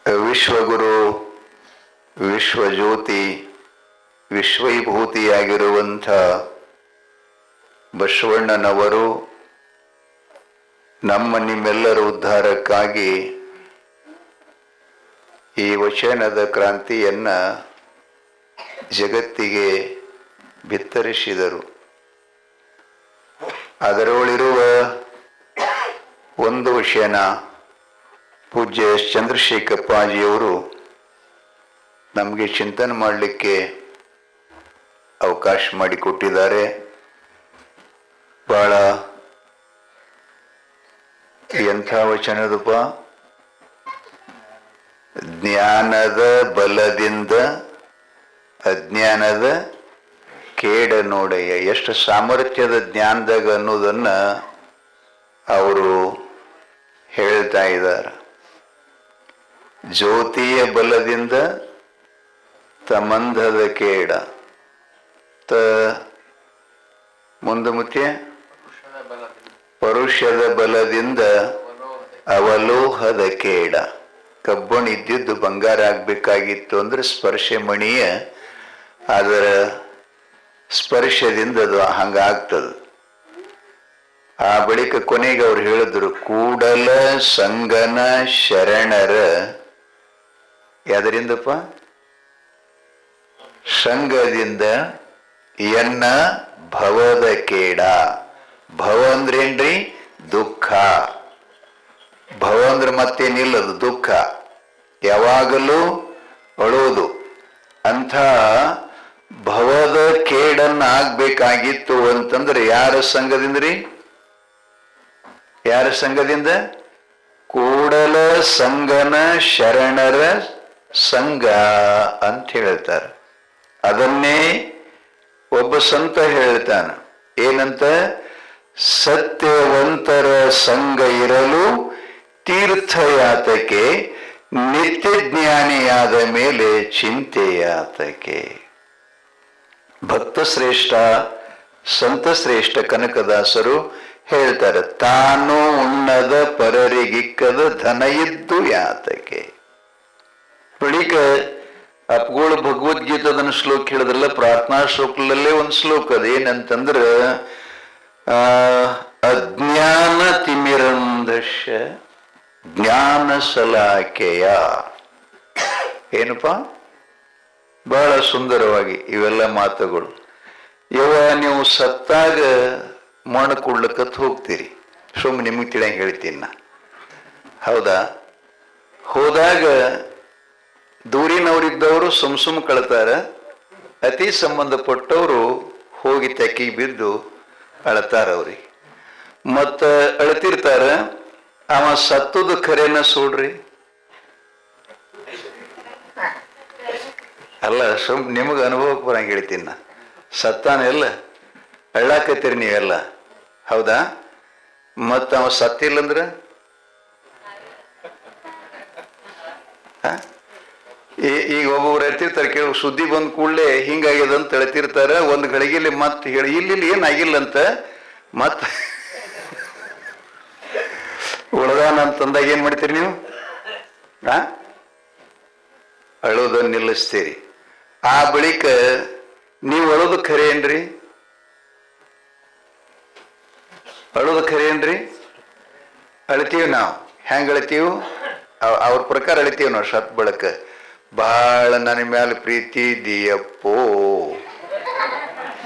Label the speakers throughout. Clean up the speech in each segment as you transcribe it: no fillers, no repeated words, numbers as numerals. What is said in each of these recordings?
Speaker 1: ವಿಶ್ವಗುರು, ವಿಶ್ವಜ್ಯೋತಿ, ವಿಶ್ವೈಭೂತಿಯಾಗಿರುವಂಥ ಬಸವಣ್ಣನವರು ನಮ್ಮ ನಿಮ್ಮೆಲ್ಲರ ಉದ್ಧಾರಕ್ಕಾಗಿ ಈ ವಚನದ ಕ್ರಾಂತಿಯನ್ನ ಜಗತ್ತಿಗೆ ಬಿತ್ತರಿಸಿದರು. ಅದರೊಳಿರುವ ಒಂದು ವಿಷಯನ ಪೂಜ್ಯ ಚಂದ್ರಶೇಖರಪ್ಪಾಜಿಯವರು ನಮಗೆ ಚಿಂತನೆ ಮಾಡಲಿಕ್ಕೆ ಅವಕಾಶ ಮಾಡಿಕೊಟ್ಟಿದ್ದಾರೆ. ಬಹಳ ಎಂಥ ವಚನದಪ್ಪ. ಜ್ಞಾನದ ಬಲದಿಂದ ಅಜ್ಞಾನದ ಕೇಡ ನೋಡಯ್ಯ. ಎಷ್ಟು ಸಾಮರ್ಥ್ಯದ ಜ್ಞಾನದಾಗ ಅನ್ನೋದನ್ನ ಅವರು ಹೇಳ್ತಾ ಇದ್ದಾರೆ. ಜ್ಯೋತಿಯ ಬಲದಿಂದ ತಮಂಧದ ಕೇಡ, ಮುಂದೆ ಮುತ್ಯ ಪರುಷದ ಬಲದಿಂದ ಅವಲೋಹದ ಕೇಡ. ಕಬ್ಬಣ ಇದ್ದಿದ್ದು ಬಂಗಾರ ಆಗ್ಬೇಕಾಗಿತ್ತು ಅಂದ್ರೆ ಸ್ಪರ್ಶ ಮಣಿಯ ಅದರ ಸ್ಪರ್ಶದಿಂದ ಅದು ಹಂಗಾಗ್ತದ. ಆ ಬಳಿಕ ಕೊನೆಗೆ ಅವ್ರು ಹೇಳಿದ್ರು, ಕೂಡಲ ಸಂಗನ ಶರಣರ ಯಾದರಿಂದಪ್ಪ ಸಂಘದಿಂದ ಎನ್ನ ಭವದ ಕೇಡ. ಭವ ಅಂದ್ರೇನ್ರಿ? ದುಃಖ. ಭವ ಅಂದ್ರೆ ಮತ್ತೇನಿಲ್ಲದು, ದುಃಖ, ಯಾವಾಗಲೂ ಅಳೋದು. ಅಂಥ ಭವದ ಕೇಡನ್ನ ಆಗ್ಬೇಕಾಗಿತ್ತು ಅಂತಂದ್ರೆ ಯಾರ ಸಂಘದಿಂದ್ರಿ? ಯಾರ ಸಂಘದಿಂದ? ಕೂಡಲ ಸಂಗನ ಶರಣರ ಸಂಘ ಅಂತ ಹೇಳ್ತಾರೆ. ಅದನ್ನೇ ಒಬ್ಬ ಸಂತ ಹೇಳ್ತಾನ, ಏನಂತ? ಸತ್ಯವಂತರ ಸಂಘ ಇರಲು ತೀರ್ಥಯಾತಕ್ಕೆ, ನಿತ್ಯ ಜ್ಞಾನಿಯಾದ ಮೇಲೆ ಚಿಂತೆಯಾತಕ್ಕೆ. ಭಕ್ತ ಶ್ರೇಷ್ಠ ಸಂತ ಶ್ರೇಷ್ಠ ಕನಕದಾಸರು ಹೇಳ್ತಾರೆ, ತಾನು ಉಣ್ಣದ ಪರರಿಗಿಕ್ಕದ ಧನ ಇದ್ದು ಯಾತಕ್ಕೆ. ಬಳಿಕ ಅಪ್ಗೋಳು ಭಗವದ್ಗೀತದನ್ನ ಶ್ಲೋಕ ಹೇಳಿದ್ರಲ್ಲ, ಪ್ರಾರ್ಥನಾ ಶ್ಲೋಕದಲ್ಲೇ ಒಂದು ಶ್ಲೋಕ ಅದ. ಏನಂತಂದ್ರ ಅಜ್ಞಾನ ತಿಮಿರಂದಶ ಜ್ಞಾನ ಸಲಾಕೆಯ. ಏನಪ್ಪ, ಬಹಳ ಸುಂದರವಾಗಿ ಇವೆಲ್ಲ ಮಾತುಗಳು. ನೀವು ಸತ್ತಾಗ ಮಣ್ಣು ಕೊಡ್ಲಿಕ್ಕತ್ ಹೋಗ್ತೀರಿ, ಸುಮ್ಮನೆ ನಿಮಗೆ ತಿಳಿಯಂಗೆ ಹೇಳ್ತೀನಿ ನಾ, ಹೌದಾ? ಹೋದಾಗ ದೂರಿನವರಿದ್ದವರು ಸುಮ್ ಕಳ್ತಾರ, ಅತಿ ಸಂಬಂಧಪಟ್ಟವರು ಹೋಗಿ ತೆಕ್ಕಿಗೆ ಬಿದ್ದು ಅಳತಾರ ಅವ್ರಿಗೆ. ಮತ್ತ ಅಳತಿರ್ತಾರ, ಅವ ಸತ್ತದ ಖರೇನ ಸುಡ್ರಿ ಅಲ್ಲ, ನಿಮಗೆ ಅನುಭವಕ್ಕೆ ಬರಂಗೆ ಹೇಳ್ತೀನಿ ನಾ. ಸತ್ತಾನ ಎಲ್ಲ ಅಳ್ಳಾಕತ್ತೀರಿ ನೀವೆಲ್ಲ, ಹೌದಾ? ಮತ್ತ ಅವ ಸತ್ತಿಲ್ಲಂದ್ರ ಈಗ ಒಬ್ಬೊಬ್ರು ಹೇಳ್ತಿರ್ತಾರೆ, ಕೇಳ ಸುದ್ದಿ ಬಂದ ಕೂಡಲೇ ಹಿಂಗಾಗ್ಯದ ಅಂತ ಹೇಳ್ತಿರ್ತಾರ. ಒಂದು ಗಳಿಗೆಲಿ ಮತ್ತೆ ಹೇಳಿ ಇಲ್ಲಿ ಏನಾಗಿಲ್ಲ ಅಂತ ಮತ್ತ ಉಳ್ದಾನ ಅಂತಂದಾಗ ಏನ್ ಮಾಡ್ತೀರಿ ನೀವು? ಅಳೋದನ್ನ ನಿಲ್ಲಿಸ್ತೀರಿ. ಆ ಬಳಿಕ ನೀವು ಅಳೋದು ಖರೆ ಏನ್ರಿ? ಅಳೋದು ಖರೆ ಏನ್ರಿ? ಅಳ್ತೀವಿ ನಾವು. ಹೆಂಗ್ ಅಳ್ತೀವಿ? ಅವ್ರ ಪ್ರಕಾರ ಅಳಿತೀವಿ ನಾವು. ಸತ್ ಬಳಕ ಬಹಳ ನನ್ನ ಮ್ಯಾಲ ಪ್ರೀತಿ ಇದೆಯಪ್ಪೋ,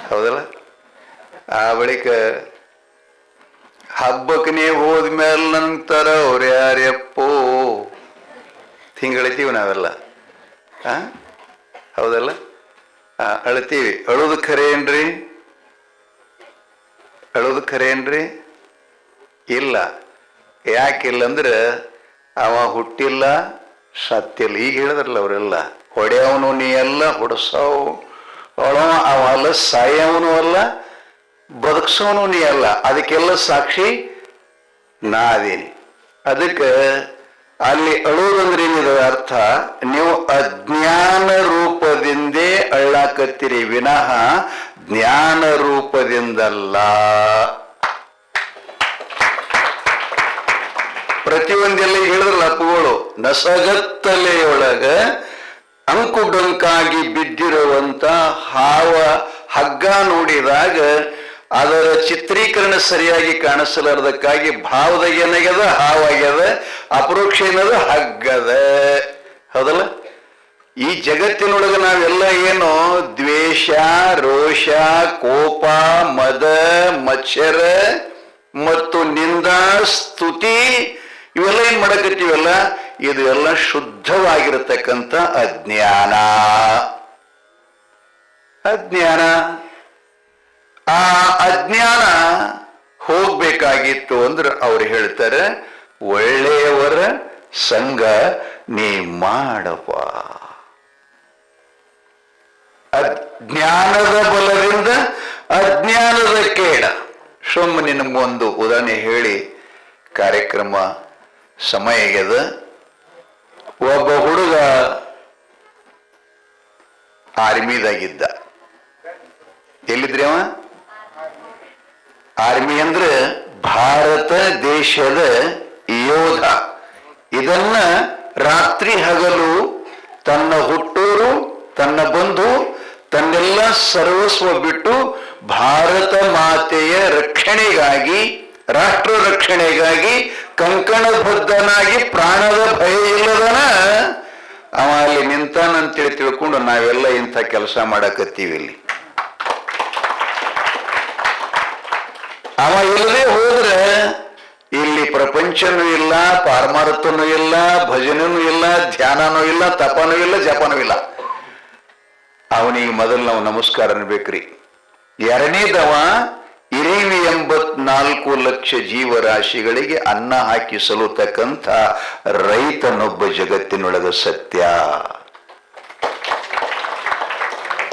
Speaker 1: ಹೌದಲ್ಲ? ಆ ಬಳಿಕ ಹಬ್ಬಕ್ಕೆ ನೀವು ಹೋದ್ಮೇಲೆ ನಂತರ ಅವ್ರು ಯಾರ್ಯಪ್ಪೋ ಹಿಂಗಳಿತೀವಿ ನಾವೆಲ್ಲ, ಹೌದಲ್ಲ? ಅಳ್ತೀವಿ. ಅಳೋದು ಖರೆ ಏನ್ರಿ? ಅಳೋದು ಖರೆ ಏನ್ರಿ? ಇಲ್ಲ. ಯಾಕಿಲ್ಲ ಅಂದ್ರೆ ಅವ ಹುಟ್ಟಿಲ್ಲ, ಸತ್ತಿಲ್ಲ. ಈಗ ಹೇಳಿದ್ರಲ್ಲ ಅವರೆಲ್ಲ, ಹೊಡೆಯವನು ನೀ ಅಲ್ಲ, ಹೊಡಸವು ಅವ ಅಲ್ಲ, ಸಾಯವನು ಅಲ್ಲ, ಬದುಕ್ಸೋನು ನೀ ಅಲ್ಲ. ಅದಕ್ಕೆಲ್ಲ ಸಾಕ್ಷಿ ನಾ ಅದೀನಿ. ಅದಕ್ಕೆ ಅಲ್ಲಿ ಅಳೋದಂದ್ರೆ ಏನಿದೆ ಅರ್ಥ? ನೀವು ಅಜ್ಞಾನ ರೂಪದಿಂದೇ ಅಳ್ಳಾಕತ್ತೀರಿ ವಿನಃ ಜ್ಞಾನ ರೂಪದಿಂದಲ್ಲ. ಪ್ರತಿಯೊಂದೆಲ್ಲ ಹೇಳಿದ್ರಲ್ಲ ಅಪ್ಪುಗಳು, ನಸಗತ್ತಲೆಯೊಳಗ ಅಂಕುಡೊಂಕಾಗಿ ಬಿದ್ದಿರುವಂತ ಹಾವ ಹಗ್ಗ ನೋಡಿದಾಗ ಅದರ ಚಿತ್ರೀಕರಣ ಸರಿಯಾಗಿ ಕಾಣಿಸಲಾರದಕ್ಕಾಗಿ ಭಾವದಾಗ ಏನಾಗ್ಯದ ಹಾವಾಗ್ಯದ, ಅಪರೋಕ್ಷ ಏನದ ಹಗ್ಗದ. ಹೌದಲ್ಲ? ಈ ಜಗತ್ತಿನೊಳಗ ನಾವೆಲ್ಲ ಏನು ದ್ವೇಷ, ರೋಷ, ಕೋಪ, ಮದ, ಮತ್ಸರ ಮತ್ತು ನಿಂದಾ, ಸ್ತುತಿ ಇವೆಲ್ಲ ಏನ್ ಮಾಡಕತ್ತೀವಲ್ಲ, ಇದು ಎಲ್ಲ ಶುದ್ಧವಾಗಿರತಕ್ಕಂಥ ಅಜ್ಞಾನ. ಅಜ್ಞಾನ. ಆ ಅಜ್ಞಾನ ಹೋಗ್ಬೇಕಾಗಿತ್ತು ಅಂದ್ರೆ ಅವ್ರು ಹೇಳ್ತಾರೆ, ಒಳ್ಳೆಯವರ ಸಂಘ ನೀ ಮಾಡಪ್ಪ. ಅಜ್ಞಾನದ ಬಲದಿಂದ ಅಜ್ಞಾನದ ಕೇಡ. ಸುಮ್ಮನೆ ನಿಮಗೊಂದು ಉದಾಹರಣೆ ಹೇಳಿ ಕಾರ್ಯಕ್ರಮ ಸಮಯ ಆಗ್ಯದ. ಒಬ್ಬ ಹುಡುಗ ಆರ್ಮಿದಾಗಿದ್ದ. ಎಲ್ಲಿದ್ರಿ ಅವ? ಆರ್ಮಿ ಅಂದ್ರೆ ಭಾರತ ದೇಶದ ಯೋಧ. ಇದನ್ನ ರಾತ್ರಿ ಹಗಲು ತನ್ನ ಹುಟ್ಟೂರು, ತನ್ನ ಬಂಧು, ತನ್ನೆಲ್ಲ ಸರ್ವಸ್ವ ಬಿಟ್ಟು ಭಾರತ ಮಾತೆಯ ರಕ್ಷಣೆಗಾಗಿ, ರಾಷ್ಟ್ರ ರಕ್ಷಣೆಗಾಗಿ ಕಂಕಣಬದ್ಧನಾಗಿ ಪ್ರಾಣದ ಭಯ ಇಲ್ಲದನ ಅವ ಅಲ್ಲಿ ನಿಂತಾನಂತೇಳಿ ತಿಳ್ಕೊಂಡು ನಾವೆಲ್ಲ ಇಂಥ ಕೆಲಸ ಮಾಡಕತ್ತೀವಿ. ಇಲ್ಲಿ ಅವ ಇಲ್ಲದೆ ಹೋದ್ರೆ ಇಲ್ಲಿ ಪ್ರಪಂಚನೂ ಇಲ್ಲ, ಪಾರಮಾರ್ಥನೂ ಇಲ್ಲ, ಭಜನೂ ಇಲ್ಲ, ಧ್ಯಾನನೂ ಇಲ್ಲ, ತಪನೂ ಇಲ್ಲ, ಜಪನೂ ಇಲ್ಲ. ಅವನಿಗೆ ಮೊದಲು ನಾವು ನಮಸ್ಕಾರ ಅನ್ಬೇಕ್ರಿ. ಎರಡನೇದವ 84 ಲಕ್ಷ ಜೀವರಾಶಿಗಳಿಗೆ ಅನ್ನ ಹಾಕಿ ಸಲ್ಲುತಕ್ಕಂಥ ರೈತನೊಬ್ಬ ಜಗತ್ತಿನೊಳಗ ಸತ್ಯ.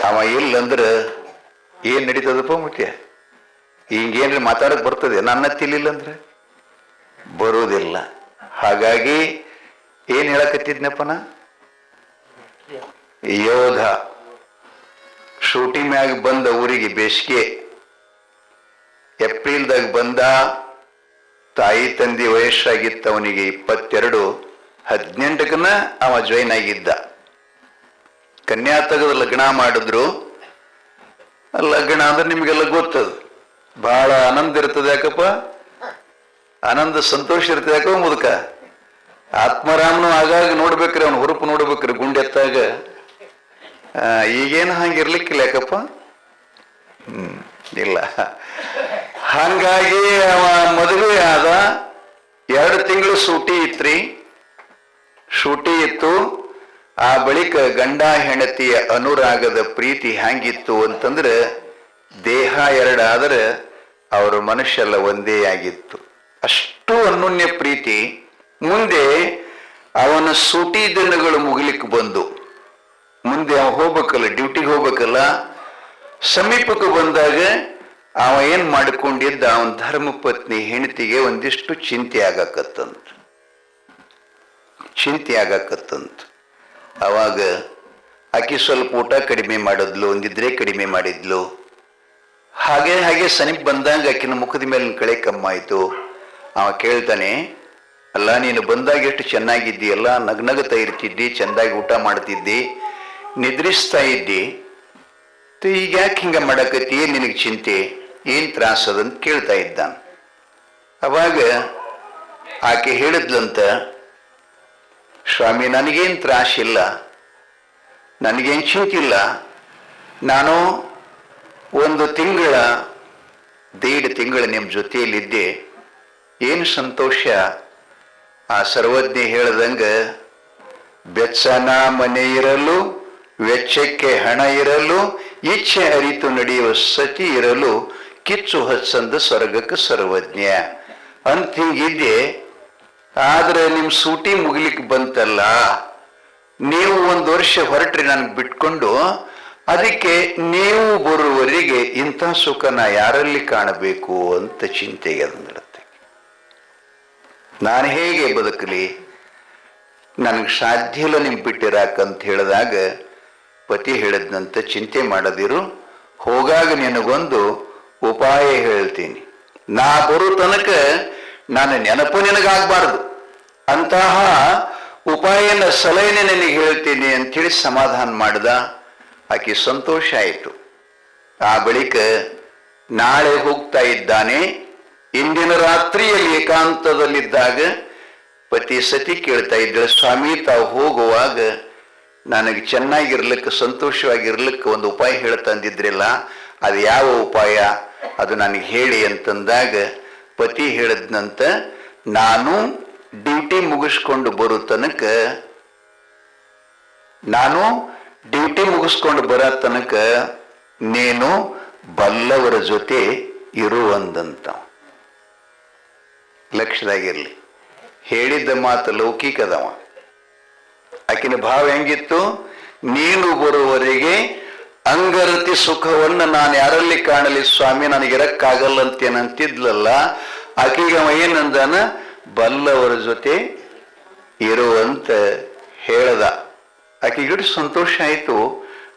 Speaker 1: ಅವ ಇಲ್ಲಂದ್ರೆ ಏನ್ ನಡೀತದಪ್ಪ ಮುಖ್ಯ? ಹಿಂಗೇನ್ರಿ ಮಾತಾಡಕ್ ಬರ್ತದೆ? ನನ್ನ ತಿಲಿಲ್ಲ ಅಂದ್ರೆ ಬರುವುದಿಲ್ಲ. ಹಾಗಾಗಿ ಏನ್ ಹೇಳಕತ್ತಿದ್ನಪ್ಪನ? ಯೋಧ ಶೂಟಿಂಗ್ ಮ್ಯಾಗ ಬಂದ ಊರಿಗೆ ಬೇಸಿಗೆ ಏಪ್ರಿಲ್ದಾಗ ಬಂದ. ತಾಯಿ ತಂದೆ ವಯಸ್ಸಾಗಿತ್ತ ಅವನಿಗೆ 22. 18 ಅವ ಜಾಯ್ನ್ ಆಗಿದ್ದ. ಕನ್ಯಾ ತೆಗೆದು ಲಗ್ನ ಮಾಡಿದ್ರು. ಲಗ್ನ ಅಂದ್ರೆ ನಿಮ್ಗೆಲ್ಲ ಗೊತ್ತದು, ಬಹಳ ಆನಂದ ಇರ್ತದೆ. ಯಾಕಪ್ಪ? ಆನಂದ ಸಂತೋಷ ಇರ್ತದೆ. ಯಾಕೋ ಮುದುಕ ಆತ್ಮರಾಮನು ಆಗಾಗ ನೋಡ್ಬೇಕ್ರಿ, ಅವನು ಹುರುಪು ನೋಡ್ಬೇಕ್ರಿ ಗುಂಡೆತ್ತಾಗ. ಈಗೇನು ಹಂಗಿರ್ಲಿಕ್ಕಿಲ್ಲ. ಯಾಕಪ್ಪ? ಇಲ್ಲ. ಹಂಗಾಗಿ ಅವ ಮದುವೆ ಆದ. 2 ತಿಂಗಳು ಸೂಟಿ ಇತ್ರಿ. ಸೂಟಿ ಇತ್ತು. ಆ ಬಳಿಕ ಗಂಡ ಹೆಂಡತಿಯ ಅನುರಾಗದ ಪ್ರೀತಿ ಹ್ಯಾಂಗಿತ್ತು ಅಂತಂದ್ರೆ, ದೇಹ 2 ಆದ್ರೆ ಅವರ ಮನುಷ್ಯಲ್ಲ ಒಂದೇ ಆಗಿತ್ತು. ಅಷ್ಟು ಅನ್ಯೋನ್ಯ ಪ್ರೀತಿ. ಮುಂದೆ ಅವನ ಸೂಟಿ ದಿನಗಳು ಮುಗಿಲಿಕ್ಕೆ ಬಂದು, ಮುಂದೆ ಅವ ಹೋಗ್ಬೇಕಲ್ಲ, ಡ್ಯೂಟಿಗೆ ಹೋಗ್ಬೇಕಲ್ಲ. ಸಮೀಪಕ್ಕೆ ಬಂದಾಗ ಅವ ಏನ್ ಮಾಡಿಕೊಂಡಿದ್ದ, ಅವನ ಧರ್ಮ ಪತ್ನಿ ಹೆಂಡತಿಗೆ ಒಂದಿಷ್ಟು ಚಿಂತೆ ಆಗಕತ್ತಂತ. ಅವಾಗ ಆಕಿ ಸ್ವಲ್ಪ ಊಟ ಕಡಿಮೆ ಮಾಡಿದ್ಲು, ಒಂದಿದ್ರೆ ಕಡಿಮೆ ಮಾಡಿದ್ಲು. ಹಾಗೆ ಸಮೀಪ ಬಂದಾಗ ಆಕಿನ ಮುಖದ ಮೇಲೆ ಕಳೆ ಕಮ್ಮಾಯ್ತು. ಅವ ಕೇಳ್ತಾನೆ, ಅಲ್ಲ ನೀನು ಬಂದಾಗ ಎಷ್ಟು ಚೆನ್ನಾಗಿದ್ದೀಯಲ್ಲ, ನಗ್ನಗ್ತಾ ಇರ್ತಿದ್ದಿ, ಚೆಂದಾಗಿ ಊಟ ಮಾಡ್ತಿದ್ದಿ, ನಿದ್ರಿಸ್ತಾ ಇದ್ದಿ, ಈಗ ಯಾಕೆ ಹಿಂಗ ಮಾಡಕತ್ತಿ? ನಿನಗೆ ಚಿಂತೆ ಏನ್ ತ್ರಾಸದಂತ ಕೇಳ್ತಾ ಇದ್ದಾನ. ಅವಾಗ ಆಕೆ ಹೇಳಿದ್ಲಂತ, ಸ್ವಾಮಿ ನನಗೇನು ತ್ರಾಸಿಲ್ಲ, ನನಗೇನು ಚಿಂತಿಲ್ಲ. ನಾನು 1 ತಿಂಗಳ 1.5 ತಿಂಗಳು ನಿಮ್ಮ ಜೊತೆಯಲ್ಲಿದ್ದೆ. ಏನು ಸಂತೋಷ. ಆ ಸರ್ವಜ್ಞೆ ಹೇಳ್ದಂಗ, ಬೆಚ್ಚನ ಮನೆ ಇರಲು, ವೆಚ್ಚಕ್ಕೆ ಹಣ ಇರಲು, ಇಚ್ಛೆ ಅರಿತು ನಡೆಯುವ ಸತಿ ಇರಲು, ಕಿಚ್ಚು ಹಚ್ಚಂದ ಸ್ವರ್ಗಕ್ಕೆ ಸರ್ವಜ್ಞ ಅಂತ ಹಿಂಗಿದ್ದೆ. ಆದ್ರೆ ನಿಮ್ ಸೂಟಿ ಮುಗಿಲಿಕ್ಕೆ ಬಂತಲ್ಲ, ನೀವು 1 ವರ್ಷ ಹೊರಟ್ರಿ ನನಗೆ ಬಿಟ್ಕೊಂಡು. ಅದಕ್ಕೆ ನೀವು ಬರುವವರೆಗೆ ಇಂಥ ಸುಖನ ಯಾರಲ್ಲಿ ಕಾಣಬೇಕು ಅಂತ ಚಿಂತೆಗೆ ಅದನ್ನಿಡುತ್ತೆ. ನಾನು ಹೇಗೆ ಬದುಕಲಿ? ನನಗೆ ಸಾಧ್ಯ ಇಲ್ಲ ನಿಮ್ಗೆ ಬಿಟ್ಟಿರಾಕಂತ ಹೇಳಿದಾಗ ಪತಿ ಹೇಳಿದ್ನಂತ, ಚಿಂತೆ ಮಾಡದಿರು, ಹೋಗಾಗ ನಿನಗೊಂದು ಉಪಾಯ ಹೇಳ್ತೀನಿ. ನಾ ಬರೋ ತನಕ ನನ್ನ ನೆನಪು ನಿನಗಾಗಬಾರ್ದು. ಅಂತಹ ಉಪಾಯನ ಸಲಹೆನೆ ನನಗೆ ಹೇಳ್ತೀನಿ ಅಂಥೇಳಿ ಸಮಾಧಾನ ಮಾಡ್ದ. ಆಕೆ ಸಂತೋಷ ಆಯಿತು. ಆ ಬಳಿಕ ನಾಳೆ ಹೋಗ್ತಾ ಇದ್ದಾನೆ. ಇಂದಿನ ರಾತ್ರಿಯಲ್ಲಿ ಏಕಾಂತದಲ್ಲಿದ್ದಾಗ ಪತಿ ಸತಿ ಕೇಳ್ತಾ ಇದ್ದಳು, ಸ್ವಾಮಿ ತಾವು ಹೋಗುವಾಗ ನನಗೆ ಚೆನ್ನಾಗಿರ್ಲಿಕ್ಕೆ ಸಂತೋಷವಾಗಿರ್ಲಿಕ್ಕೆ ಒಂದು ಉಪಾಯ ಹೇಳ್ತಂದಿದ್ರಿಲ್ಲ, ಅದು ಯಾವ ಉಪಾಯ, ಅದು ನನಗೆ ಹೇಳಿ ಅಂತಂದಾಗ ಪತಿ ಹೇಳಿದ್ನಂತ, ನಾನು ಡ್ಯೂಟಿ ಮುಗಿಸ್ಕೊಂಡು ಬರೋ ತನಕ ನೀನು ಬಲ್ಲವರ ಜೊತೆ ಇರುವಂದಂತ. ಲಕ್ಷ್ಯದಾಗಿರ್ಲಿ, ಹೇಳಿದ್ದ ಮಾತು ಲೌಕಿಕದವ. ಆಕಿನ ಭಾವ ಹೆಂಗಿತ್ತು, ನೀನು ಬರುವವರೆಗೆ ಅಂಗರತಿ ಸುಖವನ್ನು ನಾನು ಯಾರಲ್ಲಿ ಕಾಣಲಿ ಸ್ವಾಮಿ, ನನಗಿರಕ್ಕಾಗಲ್ಲ ಅಂತೇನಂತಿದ್ಲಲ್ಲ, ಆಕೆಗೆ ಅವ ಏನಂದಾನ, ಬಲ್ಲವರ ಜೊತೆ ಇರುವಂತ ಹೇಳ್ದ. ಆಕೆಗಿಟ್ಟು ಸಂತೋಷ ಆಯ್ತು.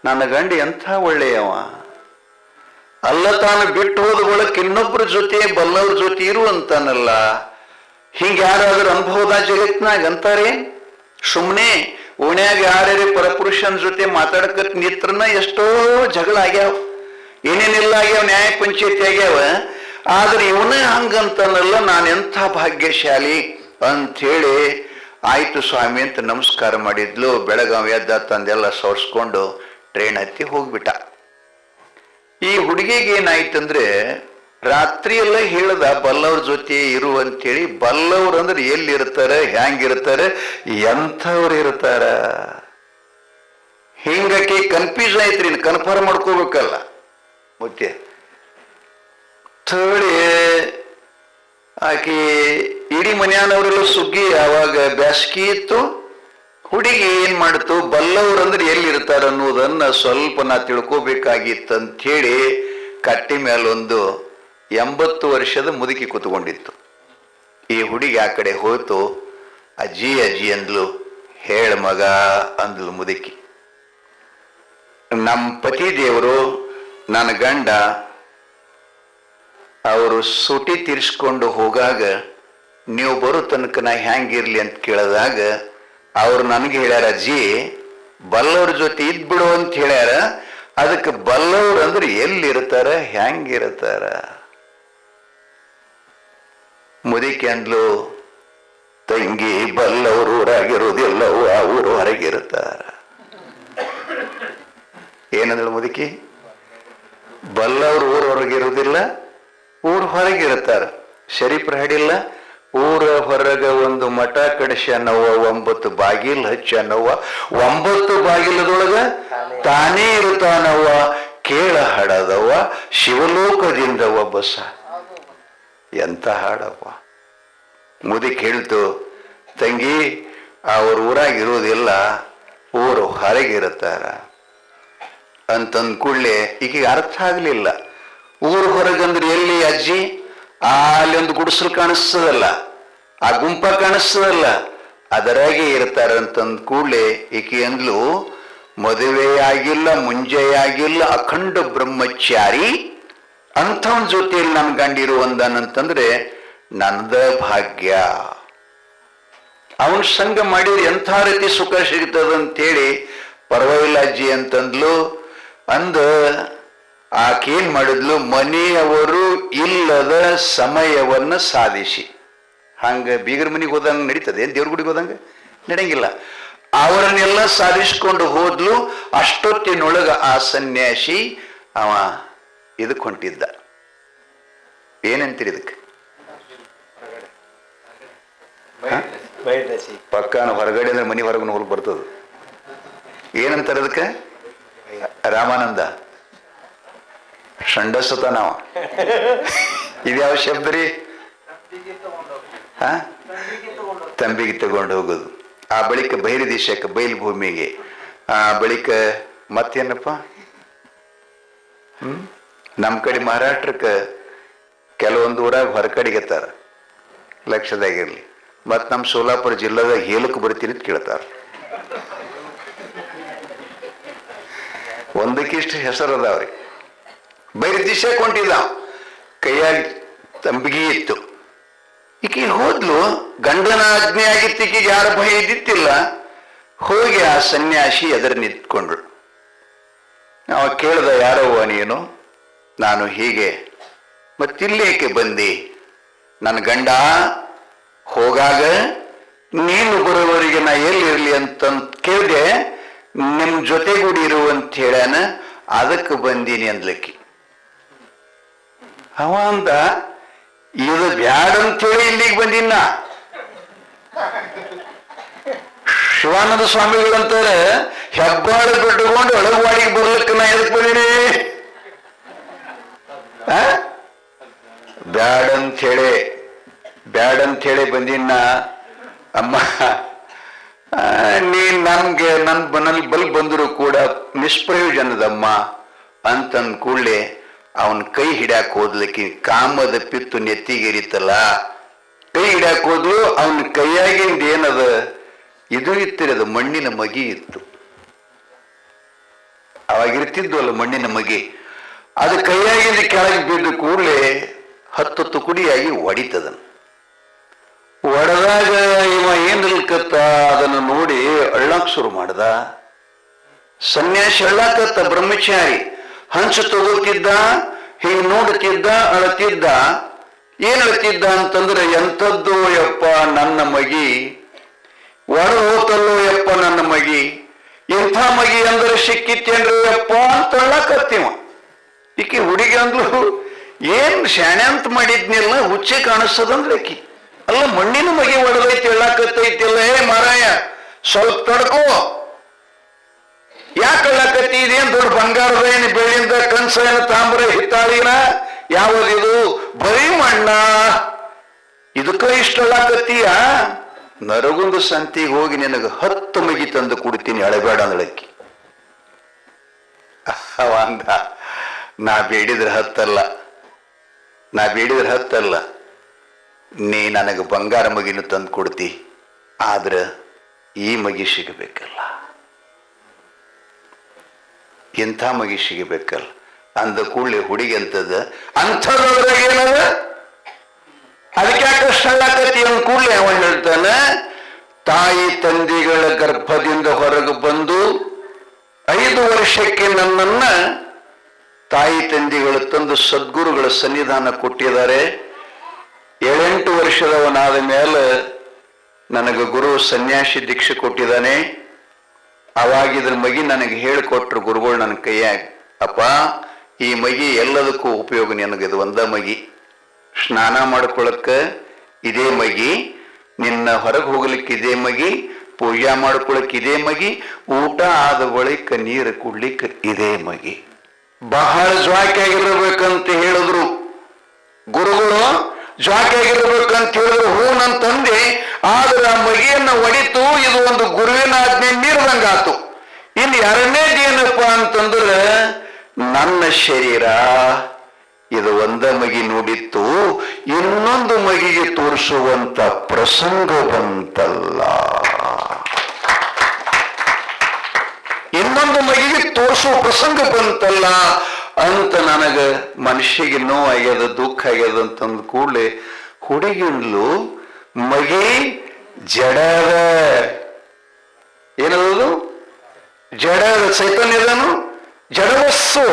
Speaker 1: ನನ್ನ ಗಂಡ ಎಂಥ ಒಳ್ಳೆಯವ, ಅಲ್ಲ ತಾನು ಬಿಟ್ಟು ಹೋದ ಬಳಕ ಇನ್ನೊಬ್ಬರ ಜೊತೆ ಬಲ್ಲವ್ರ ಜೊತೆ ಇರುವಂತಾನಲ್ಲ. ಹಿಂಗೆ ಯಾರಾದ್ರೂ ಅನುಭವದ ಜಗತ್ನಾಗ ಅಂತಾರೆ. ಸುಮ್ಮನೆ ಓಣ್ಯಾಗ ಯಾರ್ಯಾರ ಪರಪುರುಷನ ಜೊತೆ ಮಾತಾಡಕತ್ ನಿತ್ರನ ಎಷ್ಟೋ ಜಗಳ ಆಗ್ಯಾವ, ಏನೇನೆಲ್ಲ ಆಗ್ಯಾವ, ನ್ಯಾಯ ಪಂಚಾಯತಿ ಆಗ್ಯಾವ. ಆದ್ರೆ ಇವನೇ ಹಂಗಂತಾನಲ್ಲ, ನಾನೆಂಥ ಭಾಗ್ಯಶಾಲಿ ಅಂಥೇಳಿ ಆಯ್ತು ಸ್ವಾಮಿ ಅಂತ ನಮಸ್ಕಾರ ಮಾಡಿದ್ಲು. ಬೆಳಗಾವಿ ಎದ್ದ ತಂದೆಲ್ಲ ಸೋರ್ಸ್ಕೊಂಡು ಟ್ರೈನ್ ಹತ್ತಿ ಹೋಗ್ಬಿಟ್ಟ. ಈ ಹುಡುಗಿಗೆ ಏನಾಯ್ತಂದ್ರೆ, ರಾತ್ರಿ ಎಲ್ಲ ಹೇಳ್ದ ಬಲ್ಲವ್ರ ಜೊತೆ ಇರು ಅಂತೇಳಿ. ಬಲ್ಲವ್ರು ಅಂದ್ರೆ ಎಲ್ಲಿರ್ತಾರೆ, ಹ್ಯಾಂಗಿರ್ತಾರೆ, ಎಂಥವ್ರು ಇರ್ತಾರ, ಹಿಂಗಕ್ಕೆ ಕನ್ಫ್ಯೂಸ್ ಆಯ್ತ್ರಿ. ಕನ್ಫರ್ಮ್ ಮಾಡ್ಕೋಬೇಕಲ್ಲ ಮತ್ತೆ ಥಳಿ. ಆಕೆ ಇಡೀ ಮನೆಯವರೆಲ್ಲ ಸುಗ್ಗಿ, ಆವಾಗ ಬ್ಯಾಸ್ಗಿ ಇತ್ತು. ಹುಡುಗಿ ಏನ್ ಮಾಡ್ತು, ಬಲ್ಲವ್ರು ಅಂದ್ರೆ ಎಲ್ಲಿರ್ತಾರ ಅನ್ನೋದನ್ನ ಸ್ವಲ್ಪ ನಾ ತಿಳ್ಕೋಬೇಕಾಗಿತ್ತಂತ ಹೇಳಿ ಕಟ್ಟಿ ಮೇಲೊಂದು 80 ವರ್ಷದ ಮುದುಕಿ ಕೂತ್ಕೊಂಡಿತ್ತು. ಈ ಹುಡುಗಿ ಆ ಕಡೆ ಹೋಯ್ತು. ಅಜ್ಜಿ ಅಜ್ಜಿ ಅಂದ್ಲು. ಹೇಳ ಮಗ ಅಂದ್ಲು ಮುದುಕಿ. ನಮ್ಮ ಪತಿ ದೇವರು, ನನ್ನ ಗಂಡ, ಅವರು ಸುಟಿ ತೀರಿಸ್ಕೊಂಡು ಹೋಗಾಗ ನೀವು ಬರೋ ತನಕ ನಾ ಹ್ಯಾಂಗಿರ್ಲಿ ಅಂತ ಕೇಳಿದಾಗ ಅವ್ರು ನನಗೆ ಹೇಳ್ಯಾರ, ಅಜ್ಜಿ ಬಲ್ಲವ್ರ ಜೊತೆ ಇದ್ಬಿಡು ಅಂತ ಹೇಳ್ಯಾರ. ಅದಕ್ಕೆ ಬಲ್ಲವ್ರು ಅಂದ್ರೆ ಎಲ್ಲಿರ್ತಾರ, ಹ್ಯಾಂಗಿರ್ತಾರ. ಮುದುಕಿ ಅಂದ್ಲು, ತಂಗಿ ಬಲ್ಲವರು ಊರಾಗಿರೋದಿಲ್ಲವೋ ಆ ಊರು ಹೊರಗಿರ್ತಾರ. ಏನಂದ್ಳು ಮುದುಕಿ, ಬಲ್ಲವ್ರು ಊರು ಹೊರಗಿರುವುದಿಲ್ಲ, ಊರು ಹೊರಗಿರುತ್ತಾರ. ಶರೀಫ್ರ ಹಾಡಿಲ್ಲ, ಊರ ಹೊರಗ ಒಂದು ಮಠ ಕಡಿಸ್ಯಾನವ್ವ, 9 ಬಾಗಿಲು ಹಚ್ಚಾನವ್ವ, 9 ಬಾಗಿಲದೊಳಗ ತಾನೇ ಇರುತ್ತಾನವ್ವ, ಕೇಳ ಹಾಡದವ್ವ, ಶಿವಲೋಕದಿಂದವ್ವ ಬಸ. ಎಂತ ಹಾಡವ್ವ. ಮುದುಕಿ ಹೇಳ್ತು, ತಂಗಿ ಅವ್ರ ಊರಾಗಿರೋದಿಲ್ಲ, ಊರು ಹೊರಗಿರುತ್ತಾರ ಅಂತಂದ್ ಕೂಡಲೇ ಈಕೆಗೆ ಅರ್ಥ ಆಗ್ಲಿಲ್ಲ. ಊರು ಹೊರಗಂದ್ರೆ ಎಲ್ಲಿ ಅಜ್ಜಿ? ಅಲ್ಲಿ ಒಂದು ಗುಡಿಸಲು ಕಾಣಿಸ್ತದಲ್ಲ, ಆ ಗುಂಪ ಕಾಣಿಸ್ತದಲ್ಲ, ಅದರಾಗೆ ಇರ್ತಾರಂತಂದ್ ಕೂಡಲೇ ಈಕೆ ಅಂದ್ಲು, ಮದುವೆಯಾಗಿಲ್ಲ, ಮುಂಜೆಯಾಗಿಲ್ಲ, ಅಖಂಡ ಬ್ರಹ್ಮಚಾರಿ ಅಂಥವನ್ ಜೊತೆಯಲ್ಲಿ ನನ್ ಗಂಡಿರುವಂದನಂತಂದ್ರೆ ನನ್ನದ ಭಾಗ್ಯ. ಅವನ್ ಸಂಘ ಮಾಡಿದ್ರೆ ಎಂಥ ರೀತಿ ಸುಖ ಸಿಗ್ತದಂತೇಳಿ ಪರವಾಗಿಲ್ಲ ಅಜ್ಜಿ ಅಂತಂದ್ಲು. ಅಂದ ಆಕೇನ್ ಮಾಡಿದ್ಲು, ಮನೆಯವರು ಇಲ್ಲದ ಸಮಯವನ್ನ ಸಾಧಿಸಿ. ಹಂಗ ಬೀಗರ ಮನೆಗೆ ಹೋದಂಗ ನಡೀತದೆ, ಏನ್ ದೇವ್ರ ಗುಡಿಗೆ ಹೋದಂಗ ನಡೆಯಂಗಿಲ್ಲ. ಅವರನ್ನೆಲ್ಲ ಸಾಧಿಸ್ಕೊಂಡು ಹೋದ್ಲು. ಅಷ್ಟೊತ್ತಿನೊಳಗ ಆ ಸನ್ಯಾಸಿ ಅವ ಇದಕ್ಕೆ ಹೊಂಟಿದ್ದ. ಏನಂತೀರಿ ಇದಕ್ಕೆ? ಪಕ್ಕಾನ ಹೊರಗಡೆ ಅಂದ್ರೆ ಮನೆ ಹೊರಗನ ಹೋಗಿ ಬರ್ತದ. ಏನಂತಾರೆ ಅದಕ್ಕೆ? ರಾಮಾನಂದ ಷಂಡಸತ ನಾವ. ಇದ್ಯಾವ ಶಬ್ದ ರೀ? ತಂಬಿಗೆ ತಗೊಂಡು ಹೋಗೋದು. ಆ ಬಳಿಕ ಬೈಲು ದೇಶಕ್ಕೆ, ಬಯಲು ಭೂಮಿಗೆ. ಆ ಬಳಿಕ ಮತ್ತೇನಪ್ಪ, ನಮ್ಮ ಕಡೆ ಮಹಾರಾಷ್ಟ್ರಕ್ಕೆ ಕೆಲವೊಂದು ಊರಾಗ ಹೊರಕಡೆಗೆತ್ತಾರ, ಲಕ್ಷದಾಗಿರ್ಲಿ. ಮತ್ತು ನಮ್ಮ ಸೋಲಾಪುರ ಜಿಲ್ಲಾದಾಗ ಹೇಳಕ್ಕೆ ಬರ್ತೀನಿ ಅಂತ ಕೇಳ್ತಾರ. ಒಂದಕ್ಕಿಷ್ಟು ಹೆಸರು ಅದಾವ್ರಿ. ಬೈರು ದಿಶೆ ಕೊಂಡಿಲ್ಲ, ಕೈಯಾಗಿ ತಂಬಿಗೆ ಇತ್ತು. ಈಕೆ ಹೋದ್ಲು. ಗಂಡನ ಆಜ್ಞೆ ಆಗಿತ್ತಿಗೆ ಯಾರ ಭಯ ಇದ್ದಿತ್ತಿಲ್ಲ. ಹೋಗಿ ಆ ಸನ್ಯಾಸಿ ಎದುರು ನಿಂತ್ಕೊಂಡ್ರು. ಅವ ಕೇಳ್ದ, ಯಾರವ್ವ ನೀನು? ನಾನು ಹೀಗೆ. ಮತ್ತಿಲ್ಲೇಕೆ ಬಂದಿ? ನನ್ನ ಗಂಡ ಹೋಗಾಗ ನೀನು ಬರೋವರಿಗೆ ನಾ ಎಲ್ಲಿರ್ಲಿ ಅಂತ ಕೇಳಿದೆ. ನಿಮ್ ಜೊತೆಗೂಡಿ ಇರುವಂತ ಹೇಳ್ಯಾನ, ಅದಕ್ಕೆ ಬಂದೀನಿ ಅಂದ್ಲಕ್ಕಿ. ಅವ ಅಂದ, ಇದು ಬ್ಯಾಡ ಅಂತೇಳಿ ಇಲ್ಲಿಗೆ ಬಂದಿನ. ಶಿವಾನಂದ ಸ್ವಾಮಿಗಳಂತಾರೆ, ಹೆಬ್ಬಾಳು ಬಿಟ್ಟುಕೊಂಡು ಒಳಗವಾಡಿಗೆ ಬರ್ಲಿಕ್ಕೆ ನಾ ಎದಕ್ ಬಂದೀನಿ? ಬ್ಯಾಡಂತೇಳಿ ಬಂದಿನ. ಅಮ್ಮ, ನೀನ್ ನನ್ಗೆ ನನ್ನಲ್ಲಿ ಬಲ್ ಬಂದರೂ ಕೂಡ ನಿಷ್ಪ್ರಯೋಜನದಮ್ಮ ಅಂತಂದ್ ಕೂಡಲೇ ಅವನ್ ಕೈ ಹಿಡ್ಯಾಕ್ ಹೋದ್ಲಿಕ್ಕೆ ಕಾಮದ ಪಿತ್ತು ನೆತ್ತಿಗೇರಿತಲ್ಲ, ಕೈ ಹಿಡ್ಯಾಕ್ ಹೋದ್ಲು. ಅವನ ಕೈಯಾಗಿಂದ ಏನದ ಇದು ಇತ್ತಿರದ ಮಣ್ಣಿನ ಮಗಿ ಇತ್ತು. ಅವಾಗಿರ್ತಿದ್ವಲ್ಲ ಮಣ್ಣಿನ ಮಗಿ, ಅದು ಕೈಯಾಗಿಂದ ಕೆಳಗೆ ಬಿದ್ದು ಕೂಡಲೇ 10 ಕುಡಿಯಾಗಿ ಒಡಿತದನ್. ಒಡೆದಾಗ ಇವ ಏನಿಲ್ಕತ್ತ ಅದನ್ನು ನೋಡಿ ಅಳ್ಳಾಕ್ ಶುರು ಮಾಡ್ದ. ಸನ್ಯಾಸಿ ಅಳ್ಳಾಕತ್ತ, ಬ್ರಹ್ಮಚಾರಿ ಹಂಚು ತಗೋತಿದ್ದ, ಹೀಗೆ ನೋಡುತ್ತಿದ್ದ, ಅಳತಿದ್ದ. ಏನ್ ಅಳತಿದ್ದ ಅಂತಂದ್ರೆ, ಎಂಥದ್ದು ಯಪ್ಪ ನನ್ನ ಮಗಿ, ಒಡ ಹೋತಲ್ಲೋ ಯಪ್ಪ ನನ್ನ ಮಗಿ, ಇಂಥ ಮಗಿ ಅಂದ್ರೆ ಸಿಕ್ಕಿತ್ತೇನ್ರಿ ಯಪ್ಪ ಅಂತ ಅಳ್ಳಾಕತ್ತೀವ. ಈಕಿ ಹುಡುಗಿ ಅಂದ್ಲು, ಏನ್ ಶಾಣೆ ಅಂತ ಮಾಡಿದ್ನಿಲ್ಲ, ಹುಚ್ಚೆ ಕಾಣಿಸ್ತದಂದ್ರೆ ಆಕಿ. ಅಲ್ಲ, ಮಣ್ಣಿನ ಮಗಿ ಒಡದೈತಿ, ಹೇಳಾಕತ್ತೈತಿಲ್ಲ. ಮಾರಾಯ ಸ್ವಲ್ಪ ತಡ್ಕೋ, ಯಾಕೆ ಹೇಳಾಕತ್ತಿ? ಇದೇನ್ ದೊಡ್ಡ ಬಂಗಾರದ ಏನು, ಬೆಳ್ಳಿಂದ ಕನ್ಸ ಏನು, ತಾಮ್ರ ಹಿತ್ತಾಳಿನ ಯಾವದಿದು? ಬರೀ ಮಣ್ಣ, ಇದಕ್ಕ ಇಷ್ಟ ಹೇಳಾಕತ್ತೀಯ? ನರಗುಂದ ಸಂತಿಗೆ ಹೋಗಿ ನಿನಗೆ 10 ಮಗಿ ತಂದು ಕೊಡ್ತೀನಿ, ಅಳಬೇಡ ಅಂದಳಕ್ಕಿ. ಅವ ಅಂದ, ನಾ ಬೇಡಿದ್ರೆ 10 ಅಲ್ಲ, ನೀ ನನಗೆ ಬಂಗಾರ ಮಗಿನ ತಂದು ಕೊಡ್ತಿ, ಆದ್ರೆ ಈ ಮಗಿ ಸಿಗಬೇಕಲ್ಲ, ಇಂಥ ಮಗಿ ಸಿಗಬೇಕಲ್ಲ ಅಂದ ಕೂಡಲೇ ಹುಡುಗಿ ಅಂತದ, ಅಂಥದ್ರಾಗ ಏನದ, ಅದಕ್ಕೆ ಯಾಕೆ ಕಷ್ಟ ಆಗತಿ ಅಂದ ಕೂಡಲೇ ಅವ ಹೇಳ್ತಾನ, ತಾಯಿ ತಂದೆಗಳ ಗರ್ಭದಿಂದ ಹೊರಗೆ ಬಂದು 5 ವರ್ಷಕ್ಕೆ ನನ್ನನ್ನ ತಾಯಿ ತಂದೆಗಳು ತಂದು ಸದ್ಗುರುಗಳ ಸನ್ನಿಧಾನ ಕೊಟ್ಟಿದ್ದಾರೆ. 7-8 ವರ್ಷದವನಾದ ಮೇಲೆ ನನಗೆ ಗುರು ಸನ್ಯಾಸಿ ದೀಕ್ಷೆ ಕೊಟ್ಟಿದ್ದಾನೆ. ಅವಾಗಿದ್ರ ಮಗಿ ನನಗೆ ಹೇಳಿಕೊಟ್ರು ಗುರುಗಳು ನನ್ನ ಕೈಯಾಗ, ಅಪ್ಪ ಈ ಮಗಿ ಎಲ್ಲದಕ್ಕೂ ಉಪಯೋಗ ನಿನಗೆ, ಇದು ಒಂದ ಮಗಿ. ಸ್ನಾನ ಮಾಡ್ಕೊಳಕ್ಕ ಇದೇ ಮಗಿ, ನಿನ್ನ ಹೊರಗೆ ಹೋಗ್ಲಿಕ್ಕೆ ಇದೇ ಮಗಿ, ಪೂಜಾ ಮಾಡ್ಕೊಳಕ್ ಇದೇ ಮಗಿ, ಊಟ ಆದ ಬಳಿಕ ನೀರು ಕುಡ್ಲಿಕ್ಕೆ ಇದೇ ಮಗಿ. ಬಹಳ ಜ್ವಾಕಿಯಾಗಿರ್ಬೇಕಂತ ಹೇಳಿದ್ರು ಗುರುಗಳು, ಜ್ವಾಕಿಯಾಗಿರ್ಬೇಕಂತ ಹೇಳಿದ್ರು. ಹೂ ನನ್ನ ತಂದೆ, ಆದ್ರೆ ಆ ಮಗಿಯನ್ನ ಒಡಿತು, ಇದು ಒಂದು ಗುರುವಿನ ಆಜ್ಞೆ ಮೀರಿದಂಗಾತು. ಇನ್ನು 2ನೇದೇನಪ್ಪ ಅಂತಂದ್ರೆ, ನನ್ನ ಶರೀರ ಇದು ಒಂದ ಮಗಿ ನೋಡಿತ್ತು, ಇನ್ನೊಂದು ಮಗಿಗೆ ತೋರಿಸುವಂತ ಪ್ರಸಂಗ ಬಂತಲ್ಲ, ಇನ್ನೊಂದು ಮಗಿಗೆ ತೋರಿಸುವ ಪ್ರಸಂಗ ಬಂತಲ್ಲ ಅಂತ ನನಗ ಮನುಷ್ಯಗೆ ನೋವಾಗ್ಯದ, ದುಃಖ ಆಗ್ಯದ ಅಂತಂದ ಕೂಡಲೇ ಹುಡುಗಿಂದ್ಲು, ಮಗಿ ಜಡದ, ಏನದು ಜಡದ ಚೈತನ್ಯದನು, ಜಡವಸ್ಸು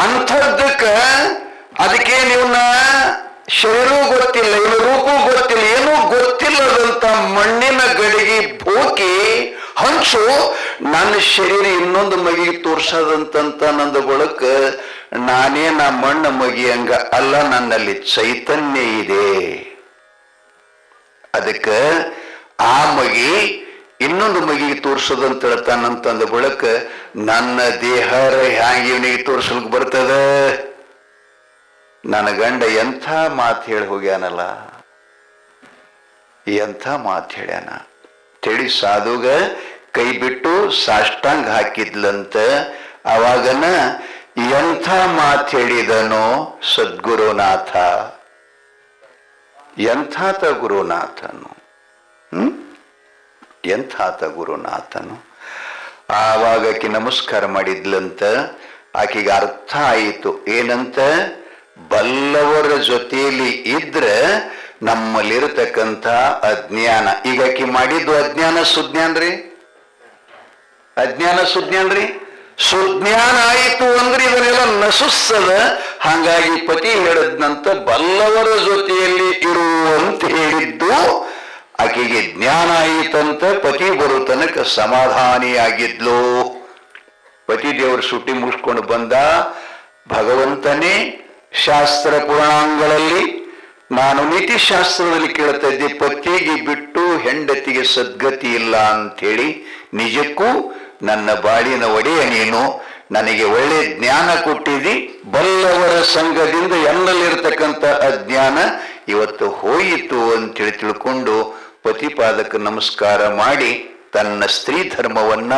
Speaker 1: ಅಂಥದ್ದಕ್ಕ. ಅದಕ್ಕೆ ಇವನ್ನ ಶರೀರವೂ ಗೊತ್ತಿಲ್ಲ, ಇವನ ರೂಪವೂ ಗೊತ್ತಿಲ್ಲ, ಏನೂ ಗೊತ್ತಿಲ್ಲದಂತ ಮಣ್ಣಿನ ಗಡಿಗೆ ಭೋಕಿ ಹಂಚು ನನ್ನ ಶರೀರ ಇನ್ನೊಂದು ಮಗಿಗೆ ತೋರ್ಸದಂತ ನಂದು ಬಳಕ ನಾನೇ ನಾ ಮಣ್ಣ ಮಗಿ ಹಂಗ ಅಲ್ಲ, ನನ್ನಲ್ಲಿ ಚೈತನ್ಯ ಇದೆ. ಅದಕ್ಕ ಆ ಮಗಿ ಇನ್ನೊಂದು ಮಗಿಗೆ ತೋರ್ಸೋದಂತ ಹೇಳ್ತಾನಂತಂದ ಬಳಕ ನನ್ನ ದೇಹ ಹ್ಯಾಂಗ ಇವನಿಗೆ ತೋರ್ಸಲ್ಕ್ ಬರ್ತದ. ನನ್ನ ಗಂಡ ಎಂಥ ಮಾತು ಹೇಳಿ ಹೋಗ್ಯಾನಲ್ಲ, ಎಂಥ ಮಾತು ಹೇಳ್ಯಾನ ತಿಳಿ ಸಾಧುಗ ಕೈ ಬಿಟ್ಟು ಸಾಷ್ಟಾಂಗ ಹಾಕಿದ್ಲಂತ. ಅವಾಗನ ಎಂಥ ಮಾತು ಹೇಳಿದನೋ ಸದ್ಗುರುನಾಥ, ಎಂಥಾತ ಗುರುನಾಥನು, ಎಂಥಾತ ಗುರುನಾಥನು. ಆವಾಗ ಆಕಿ ನಮಸ್ಕಾರ ಮಾಡಿದ್ಲಂತ. ಆಕೆಗೆ ಅರ್ಥ ಆಯಿತು ಏನಂತ, ಬಲ್ಲವರ ಜೊತೆಯಲ್ಲಿ ಇದ್ರೆ ನಮ್ಮಲ್ಲಿರತಕ್ಕಂಥ ಅಜ್ಞಾನ. ಈಗ ಆಕಿ ಮಾಡಿದ್ದು ಅಜ್ಞಾನ ಸುಜ್ಞಾನ್ರಿ? ಅಜ್ಞಾನ ಸುಜ್ಞಾನ್ರಿ? ಸುಜ್ಞಾನ ಆಯಿತು ಅಂದ್ರೆ ಇದನ್ನೆಲ್ಲ ನಸುස්සದ. ಹಾಗಾಗಿ ಪತಿ ಹೇಳಿದ್ನಂತ ಬಲ್ಲವರ ಜೊತೆಯಲ್ಲಿ ಇರುವಂತ ಹೇಳಿದ್ದು. ಆಕೆಗೆ ಜ್ಞಾನ ಆಯಿತಂತ ಪತಿ ಬರೋ ತನಕ ಸಮಾಧಾನಿಯಾಗಿದ್ಲು. ಪತಿ ದೇವರು ಸುಟ್ಟಿ ಮುಗಿಸ್ಕೊಂಡು ಬಂದ. ಭಗವಂತನೇ ಶಾಸ್ತ್ರ ಪುರಾಣಗಳಲ್ಲಿ ನಾನು ನೀತಿಶಾಸ್ತ್ರದಲ್ಲಿ ಕೇಳ್ತಾ ಇದ್ದೆ, ಪತಿಗೆ ಬಿಟ್ಟು ಹೆಂಡತಿಗೆ ಸದ್ಗತಿ ಇಲ್ಲ ಅಂಥೇಳಿ. ನಿಜಕ್ಕೂ ನನ್ನ ಬಾಳಿನ ಒಡೆಯ ನೀನು, ನನಗೆ ಒಳ್ಳೆ ಜ್ಞಾನ ಕೊಟ್ಟಿದ್ದಿ. ಬಲ್ಲವರ ಸಂಘದಿಂದ ಎಲ್ಲಲ್ಲಿರ್ತಕ್ಕಂಥ ಅಜ್ಞಾನ ಇವತ್ತು ಹೋಯಿತು ಅಂತೇಳಿ ತಿಳ್ಕೊಂಡು ಪತಿಪಾದಕ ನಮಸ್ಕಾರ ಮಾಡಿ ತನ್ನ ಸ್ತ್ರೀ ಧರ್ಮವನ್ನ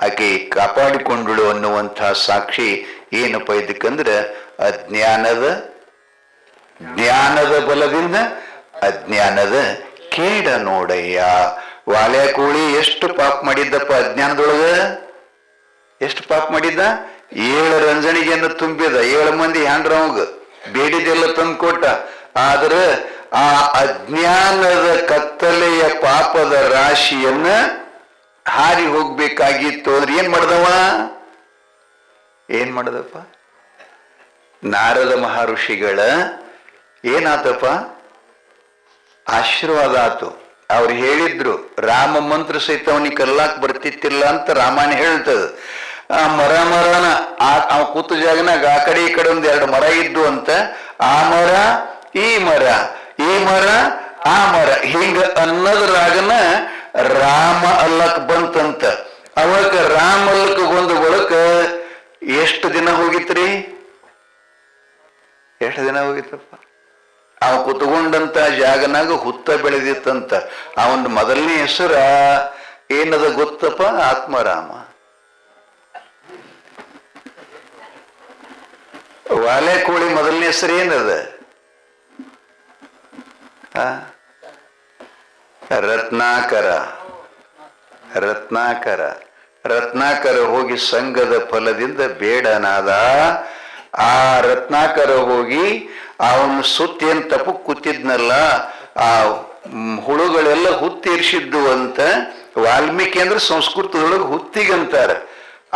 Speaker 1: ಆಕೆ ಕಾಪಾಡಿಕೊಂಡಳು ಅನ್ನುವಂತಹ ಸಾಕ್ಷಿ ಏನಪ್ಪ ಇದಕ್ಕಂದ್ರೆ ಜ್ಞಾನದ ಬಲದಿಂದ ಅಜ್ಞಾನದ ಕೇಡ ನೋಡಯ್ಯ. ವಾಲೆ ಕೋಳಿ ಎಷ್ಟು ಪಾಪ ಮಾಡಿದ್ದಪ್ಪ ಅಜ್ಞಾನದೊಳಗ? ಎಷ್ಟು ಪಾಪ ಮಾಡಿದ್ದ? 7 ರಂಜಣಿಗೆಯನ್ನು ತುಂಬಿದ. 7 ಮಂದಿ ಹ್ಯಾಂಡ್ರವಂಗ ಬೇಡಿದೆಲ್ಲ ತಂದು ಕೊಟ್ಟ. ಆದ್ರೆ ಆ ಅಜ್ಞಾನದ ಕತ್ತಲೆಯ ಪಾಪದ ರಾಶಿಯನ್ನ ಹಾರಿ ಹೋಗ್ಬೇಕಾಗಿತ್ತು ಅಂದ್ರೆ ಏನ್ ಮಾಡ್ದಪ್ಪ? ನಾರದ ಮಹರ್ಷಿಗಳ ಏನಾತಪ್ಪ? ಆಶೀರ್ವಾದ ಆತು. ಅವ್ರು ಹೇಳಿದ್ರು, ರಾಮ ಮಂತ್ರ ಸಹಿತ ಅವನಿಗೆ ಕಲ್ಲಾಕ್ ಬರ್ತಿತ್ತಿಲ್ಲ ಅಂತ ರಾಮಾಯಣ ಹೇಳ್ತದ. ಆ ಮರನ ಅವ ಕೂತ ಜಾಗನಾಗ ಆ ಕಡೆ ಈ ಕಡೆ 1-2 ಮರ ಇದ್ದು ಅಂತ. ಆ ಮರ ಈ ಮರ, ಈ ಮರ ಆ ಮರ, ಹಿಂಗ ಅನ್ನೋದ್ರಾಗನ ರಾಮ ಅಲ್ಲಕ್ ಬಂತಂತ. ಅವಾಗ ರಾಮ ಅಲ್ಲಕ್ ಬಂದ ಬಳಕ ಎಷ್ಟು ದಿನ ಹೋಗಿತ್ರಿ? ಎಷ್ಟು ದಿನ ಹೋಗಿತ್ತಪ್ಪ? ಅವ ಕುತ್ಕೊಂಡಂತ ಜಾಗನಾಗ ಹುತ್ತ ಬೆಳೆದಿತ್ತಂತ. ಅವನ ಮೊದಲನೇ ಹೆಸರ ಏನದ ಗೊತ್ತಪ್ಪ? ಆತ್ಮರಾಮ. ವಾಲೆ ಕೋಳಿ ಮೊದಲನೇ ಹೆಸರು ಏನದ? ರತ್ನಾಕರ. ರತ್ನಾಕರ ರತ್ನಾಕರ ಹೋಗಿ ಸಂಘದ ಫಲದಿಂದ ಬೇಡನಾದ. ಆ ರತ್ನಾಕರ ಹೋಗಿ ಅವನು ಸುತ್ತಿ ಏನ್ ತಪ್ಪು ಕೂತಿದ್ನಲ್ಲ, ಆ ಹುಳುಗಳೆಲ್ಲ ಹುತ್ತಿರ್ಸಿದ್ದು ಅಂತ. ವಾಲ್ಮೀಕಿ ಅಂದ್ರೆ ಸಂಸ್ಕೃತದೊಳಗೆ ಹುತ್ತಿಗಂತಾರ.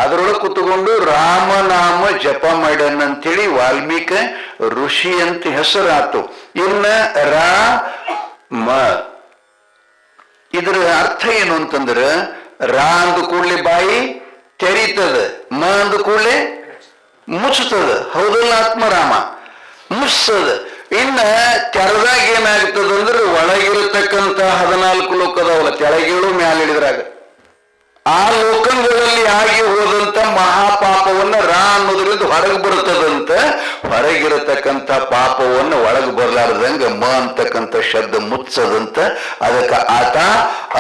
Speaker 1: ಅದರೊಳಗೆ ಕುತ್ಕೊಂಡು ರಾಮನಾಮ ಜಪ ಮಾಡ್ಯಾನಂತೇಳಿ ವಾಲ್ಮೀಕ ಋಷಿ ಅಂತ ಹೆಸರಾತು. ಇನ್ನ ರಾಮ ಇದ್ರ ಅರ್ಥ ಏನು ಅಂತಂದ್ರ, ರಾ ಅಂದ ಕೂಡ್ಲೆ ಬಾಯಿ ತೆರೀತದ, ಮ ಅಂದ ಕೂಡ್ಲೆ ಮುಚ್ಚುತ್ತದ. ಹೌದಲ್ಲ? ಆತ್ಮರಾಮ ಮುಚ್ಚದ. ಇನ್ನ ತೆರದಾಗ ಏನಾಗ್ತದಂದ್ರೆ ಒಳಗಿರತಕ್ಕಂತ 14 ಲೋಕದವಲ್ಲ, ತೆಳಗಿಳು ಮ್ಯಾಲಿಡಿದ್ರಾಗ ಆ ಲೋಕಗಳಲ್ಲಿ ಆಗಿ ಹೋದಂತ ಮಹಾಪಾಪವನ್ನ ರಾ ಅನ್ನೋದ್ರಿಂದ ಹೊರಗೆ ಬರ್ತದಂತ. ಹೊರಗಿರತಕ್ಕಂಥ ಪಾಪವನ್ನು ಒಳಗೆ ಬರ್ಲಾರ್ದಂಗ ಮ ಅಂತಕ್ಕಂಥ ಶಬ್ದ ಮುಚ್ಚದಂತ. ಅದಕ್ಕೆ ಆತ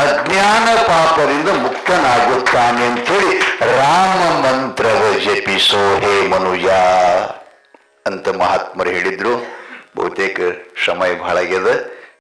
Speaker 1: ಅಜ್ಞಾನ ಪಾಪದಿಂದ ಮುಕ್ತನಾಗುತ್ತಾನೆ ಅಂತೇಳಿ ರಾಮ ಮಂತ್ರವ ಜಪಿಸೋ ಹೇ ಮನುಜ ಅಂತ ಮಹಾತ್ಮರು ಹೇಳಿದ್ರು. ಬಹುತೇಕ ಸಮಯ ಬಹಳ ಆಗ್ಯದ.